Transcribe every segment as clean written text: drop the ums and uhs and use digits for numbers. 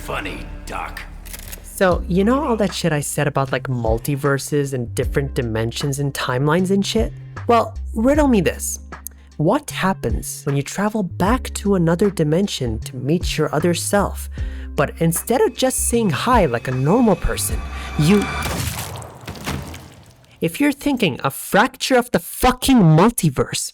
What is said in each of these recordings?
funny, Doc. So, you know all that shit I said about like multiverses and different dimensions and timelines and shit? Well, riddle me this. What happens when you travel back to another dimension to meet your other self, but instead of just saying hi like a normal person, you... If you're thinking a fracture of the fucking multiverse,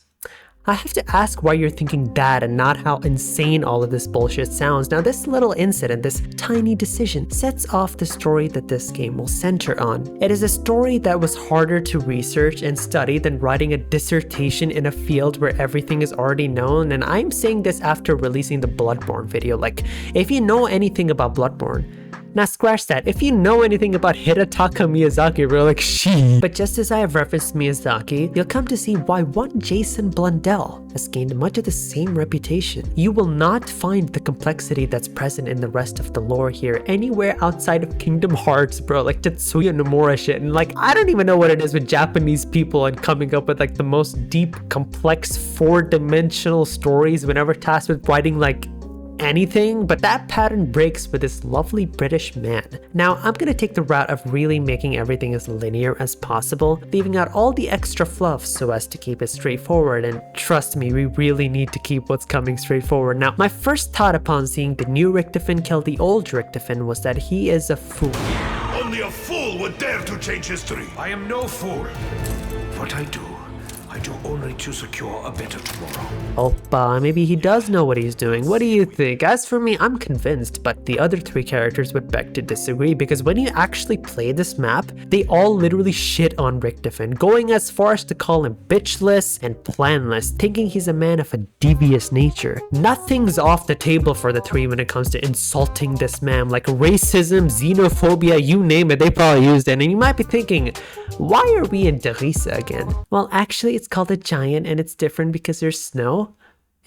I have to ask why you're thinking that and not how insane all of this bullshit sounds. Now, this little incident, this tiny decision, sets off the story that this game will center on. It is a story that was harder to research and study than writing a dissertation in a field where everything is already known, and I'm saying this after releasing the Bloodborne video. Like, if you know anything about Bloodborne, now scratch that. If you know anything about Hidetaka Miyazaki, we're like, shit. But just as I have referenced Miyazaki, you'll come to see why one Jason Blundell has gained much of the same reputation. You will not find the complexity that's present in the rest of the lore here anywhere outside of Kingdom Hearts, bro. Like Tetsuya Nomura shit. And like, I don't even know what it is with Japanese people and coming up with like the most deep, complex, four-dimensional stories whenever tasked with writing like anything, but that pattern breaks with this lovely British man. Now, I'm gonna take the route of really making everything as linear as possible, leaving out all the extra fluff so as to keep it straightforward, and trust me, we really need to keep what's coming straightforward. Now, my first thought upon seeing the new Richtofen kill the old Richtofen was that he is a fool. Only a fool would dare to change history. I am no fool. What I do only to secure a better tomorrow. Oppa, maybe he does know what he's doing. What do you think? As for me, I'm convinced, but the other three characters would beg to disagree, because when you actually play this map, they all literally shit on Richtofen, going as far as to call him bitchless and planless, thinking he's a man of a devious nature. Nothing's off the table for the three when it comes to insulting this man, like racism, xenophobia, you name it, they probably used it. And you might be thinking, why are we in Derisa again? Well, actually, it's called a giant, and it's different because there's snow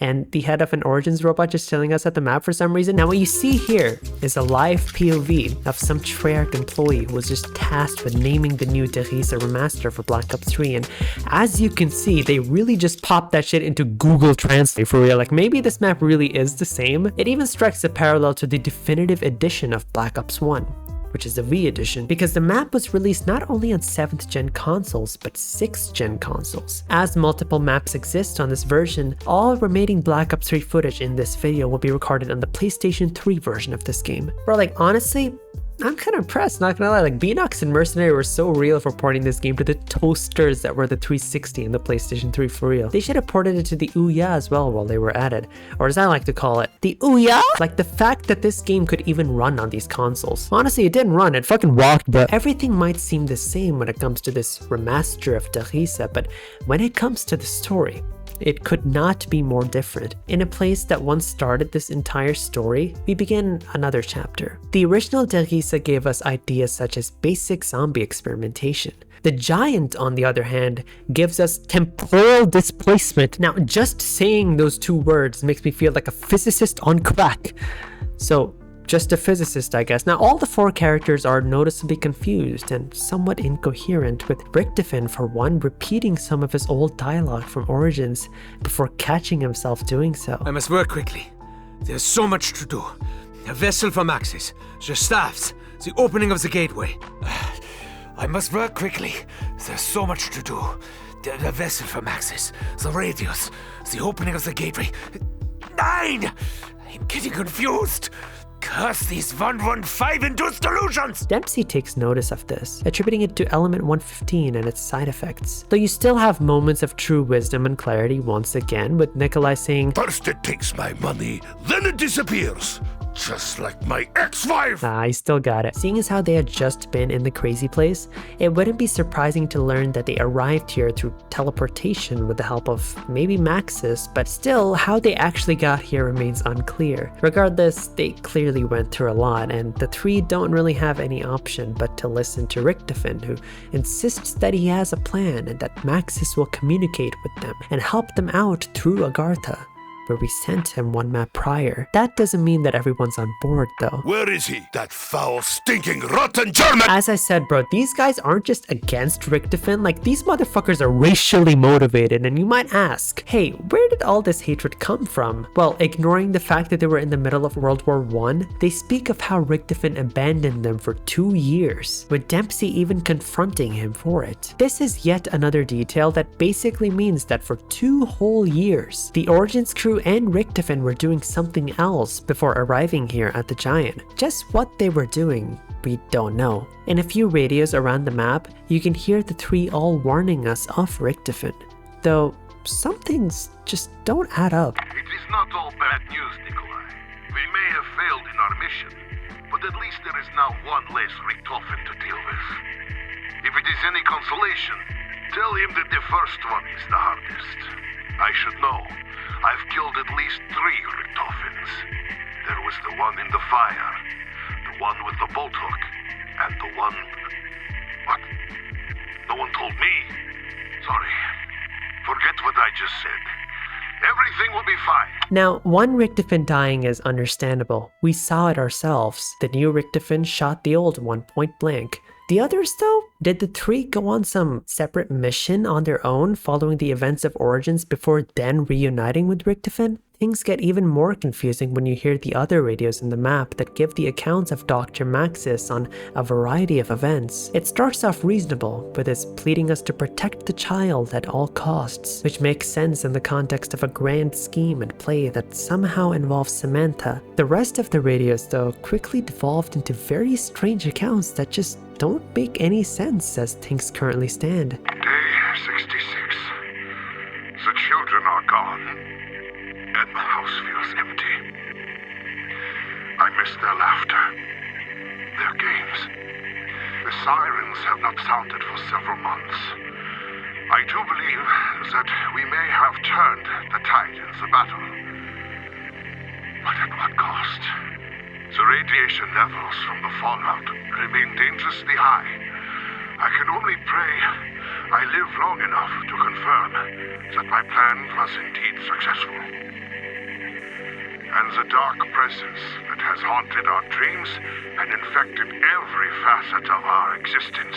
and the head of an Origins robot just telling us at the map for some reason. Now, what you see here is a live POV of some Treyarch employee who was just tasked with naming the new Derisa remaster for Black Ops 3, and as you can see, they really just popped that shit into Google Translate for real. Like, maybe this map really is the same. It even strikes a parallel to the definitive edition of Black Ops 1, which is the V edition, because the map was released not only on 7th gen consoles, but 6th gen consoles. As multiple maps exist on this version, all remaining Black Ops 3 footage in this video will be recorded on the PlayStation 3 version of this game. Bro, like, honestly, I'm kind of impressed, not gonna lie. Like, Beanox and Mercenary were so real for porting this game to the toasters that were the 360 and the PlayStation 3 for real. They should have ported it to the Ouya as well while they were at it. Or as I like to call it, the Ouya? Like, the fact that this game could even run on these consoles. Honestly, it didn't run, it fucking walked, but everything might seem the same when it comes to this remaster of Derisa, but when it comes to the story, it could not be more different. In a place that once started this entire story, we begin another chapter. The original Derisa gave us ideas such as basic zombie experimentation. The giant, on the other hand, gives us temporal displacement. Now, just saying those two words makes me feel like a physicist on crack. So, just a physicist, I guess. Now, all the four characters are noticeably confused and somewhat incoherent, with Richtofen, for one, repeating some of his old dialogue from Origins before catching himself doing so. I must work quickly. There's so much to do. A vessel for Maxis, the staffs, the opening of the gateway. I must work quickly. There's so much to do. The vessel for Maxis, the radius, the opening of the gateway. 9! I'm getting confused. Curse these 115 induced delusions! Dempsey takes notice of this, attributing it to element 115 and its side effects. Though you still have moments of true wisdom and clarity once again, with Nikolai saying, First it takes my money, then it disappears. Just like my ex-wife! I still got it. Seeing as how they had just been in the crazy place, it wouldn't be surprising to learn that they arrived here through teleportation with the help of maybe Maxis, but still, how they actually got here remains unclear. Regardless, they clearly went through a lot, and the three don't really have any option but to listen to Richtofen, who insists that he has a plan and that Maxis will communicate with them and help them out through Agartha. where we sent him one map prior. That doesn't mean that everyone's on board though. Where is he? That foul, stinking, rotten German! As I said, bro, these guys aren't just against Richtofen, like these motherfuckers are racially motivated, and you might ask, hey, where did all this hatred come from? Well, ignoring the fact that they were in the middle of World War I, they speak of how Richtofen abandoned them for 2 years, with Dempsey even confronting him for it. This is yet another detail that basically means that for 2 whole years, the Origins crew and Richtofen were doing something else before arriving here at the Giant. Just what they were doing, we don't know. In a few radios around the map, you can hear the 3 all warning us of Richtofen, though some things just don't add up. It is not all bad news, Nikolai. We may have failed in our mission, but at least there is now one less Richtofen to deal with. If it is any consolation, tell him that the first one is the hardest. I should know. I've killed at least 3 Richtofens. There was the one in the fire, the one with the bolt hook, and the one... What? No one told me? Sorry. Forget what I just said. Everything will be fine. Now, one Richtofen dying is understandable. We saw it ourselves. The new Richtofen shot the old one point blank. The others though? Did the 3 go on some separate mission on their own following the events of Origins before then reuniting with Richtofen? Things get even more confusing when you hear the other radios in the map that give the accounts of Dr. Maxis on a variety of events. It starts off reasonable, with his pleading us to protect the child at all costs, which makes sense in the context of a grand scheme and play that somehow involves Samantha. The rest of the radios though quickly devolved into very strange accounts that just don't make any sense as things currently stand. Day 66. The children are gone, and the house feels empty. I miss their laughter, their games. The sirens have not sounded for several months. I do believe that we may have turned the tide in the battle. But at what cost? The radiation levels from the fallout remain dangerously high. I can only pray I live long enough to confirm that my plan was indeed successful. And the dark presence that has haunted our dreams and infected every facet of our existence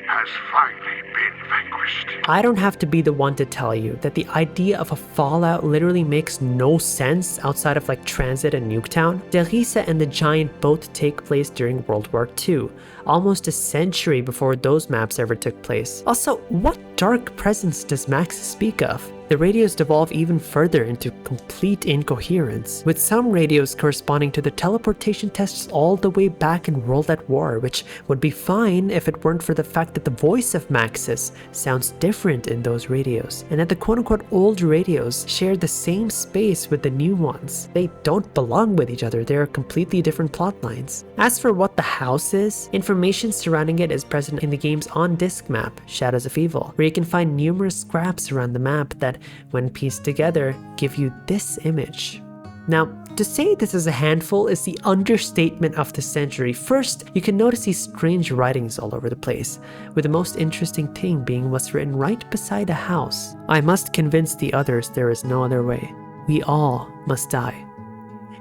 has finally been vanquished. I don't have to be the one to tell you that the idea of a fallout literally makes no sense outside of like Transit and Nuketown. Derisa and the Giant both take place during World War II, almost a century before those maps ever took place. Also, what dark presence does Max speak of? The radios devolve even further into complete incoherence, with some radios corresponding to the teleportation tests all the way back in World at War, which would be fine if it weren't for the fact that the voice of Maxis sounds different in those radios, and that the quote-unquote old radios share the same space with the new ones. They don't belong with each other, they are completely different plot lines. As for what the house is, information surrounding it is present in the game's on-disc map, Shadows of Evil, where you can find numerous scraps around the map that, when pieced together, give you this image. Now, to say this is a handful is the understatement of the century. First, you can notice these strange writings all over the place, with the most interesting thing being what's written right beside a house. I must convince the others there is no other way. We all must die.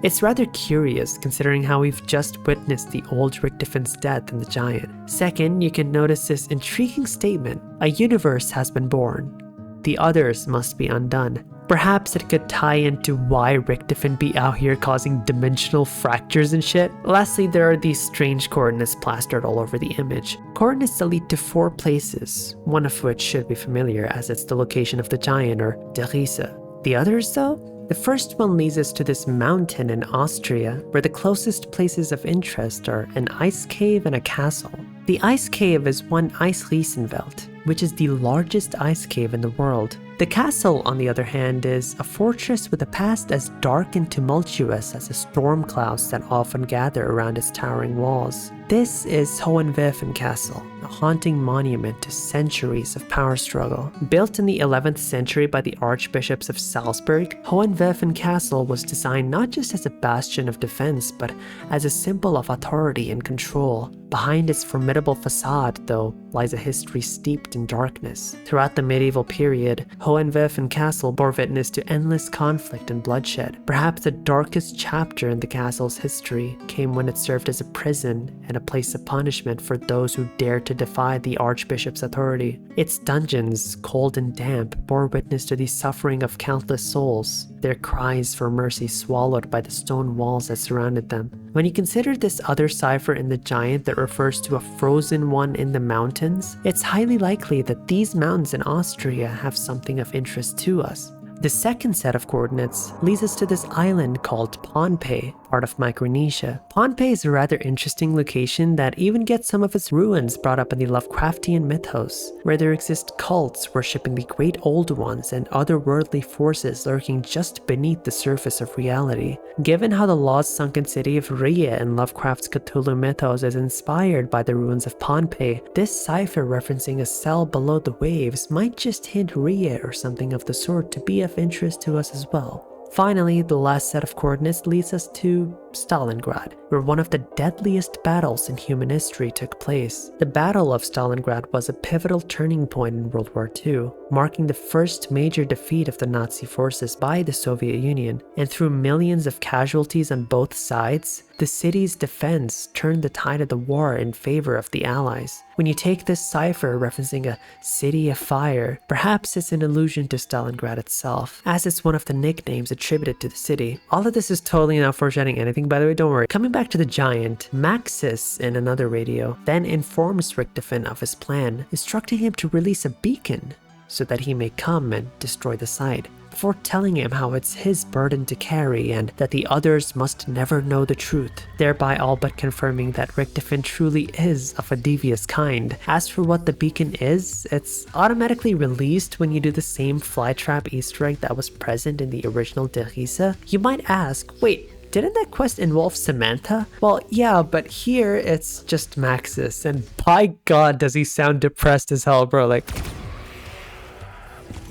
It's rather curious considering how we've just witnessed the old Richtofen's death in the Giant. Second, you can notice this intriguing statement: a universe has been born. The others must be undone. Perhaps it could tie into why Richtofen be out here causing dimensional fractures and shit. Lastly, there are these strange coordinates plastered all over the image. Coordinates that lead to 4 places, one of which should be familiar as it's the location of the Giant or Derisa. The others though? The first one leads us to this mountain in Austria, where the closest places of interest are an ice cave and a castle. The ice cave is one Eisriesenwelt, which is the largest ice cave in the world. The castle, on the other hand, is a fortress with a past as dark and tumultuous as the storm clouds that often gather around its towering walls. This is Hohenwerfen Castle, a haunting monument to centuries of power struggle. Built in the 11th century by the archbishops of Salzburg, Hohenwerfen Castle was designed not just as a bastion of defense, but as a symbol of authority and control. Behind its formidable facade, though, lies a history steeped in darkness. Throughout the medieval period, Hohenwürfen castle bore witness to endless conflict and bloodshed. Perhaps the darkest chapter in the castle's history came when it served as a prison and a place of punishment for those who dared to defy the archbishop's authority. Its dungeons, cold and damp, bore witness to the suffering of countless souls, their cries for mercy swallowed by the stone walls that surrounded them. When you consider this other cipher in the giant that refers to a frozen one in the mountains, it's highly likely that these mountains in Austria have something of interest to us. The second set of coordinates leads us to this island called Pohnpei, part of Micronesia. Pohnpei is a rather interesting location that even gets some of its ruins brought up in the Lovecraftian mythos, where there exist cults worshipping the Great Old Ones and otherworldly forces lurking just beneath the surface of reality. Given how the lost sunken city of Rhea in Lovecraft's Cthulhu mythos is inspired by the ruins of Pohnpei, this cipher referencing a cell below the waves might just hint Rhea or something of the sort to be of interest to us as well. Finally, the last set of coordinates leads us to Stalingrad, where one of the deadliest battles in human history took place. The Battle of Stalingrad was a pivotal turning point in World War II, marking the first major defeat of the Nazi forces by the Soviet Union, and through millions of casualties on both sides, the city's defense turned the tide of the war in favor of the Allies. When you take this cipher referencing a city of fire, perhaps it's an allusion to Stalingrad itself, as it's one of the nicknames attributed to the city. All of this is totally not foreshadowing anything, by the way, don't worry. Coming back to the giant, Maxis in another radio then informs Richtofen of his plan, instructing him to release a beacon so that he may come and destroy the site, before telling him how it's his burden to carry and that the others must never know the truth, thereby all but confirming that Richtofen truly is of a devious kind. As for what the beacon is, it's automatically released when you do the same flytrap Easter egg that was present in the original Derisa. You might ask, wait, didn't that quest involve Samantha? Well, yeah, but here it's just Maxis, and by God does he sound depressed as hell, bro, like...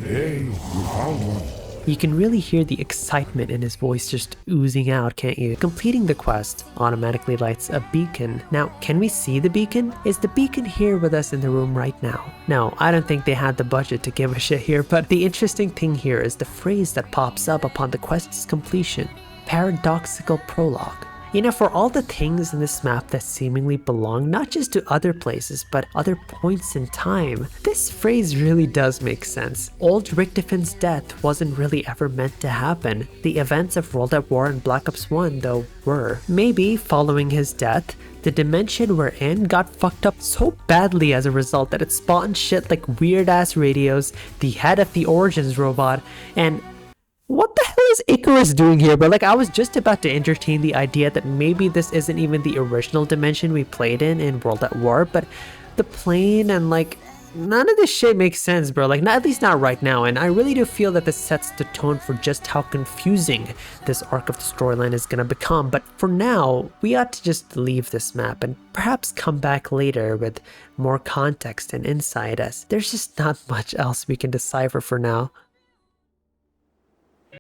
Hey, you found one. You can really hear the excitement in his voice just oozing out, can't you? Completing the quest automatically lights a beacon. Now, can we see the beacon? Is the beacon here with us in the room right now? No, I don't think they had the budget to give a shit here, but the interesting thing here is the phrase that pops up upon the quest's completion. Paradoxical prologue. You know, for all the things in this map that seemingly belong not just to other places, but other points in time, this phrase really does make sense. Old Richtofen's death wasn't really ever meant to happen. The events of World at War and Black Ops 1, though, were. Maybe, following his death, the dimension we're in got fucked up so badly as a result that it spawned shit like weird-ass radios, the head of the Origins robot, and... what the hell is Icarus doing here? But like, I was just about to entertain the idea that maybe this isn't even the original dimension we played in World at War, but the plane and like, none of this shit makes sense, bro. Like, not, at least not right now. And I really do feel that this sets the tone for just how confusing this arc of the storyline is gonna become. But for now, we ought to just leave this map and perhaps come back later with more context and insight, as there's just not much else we can decipher for now.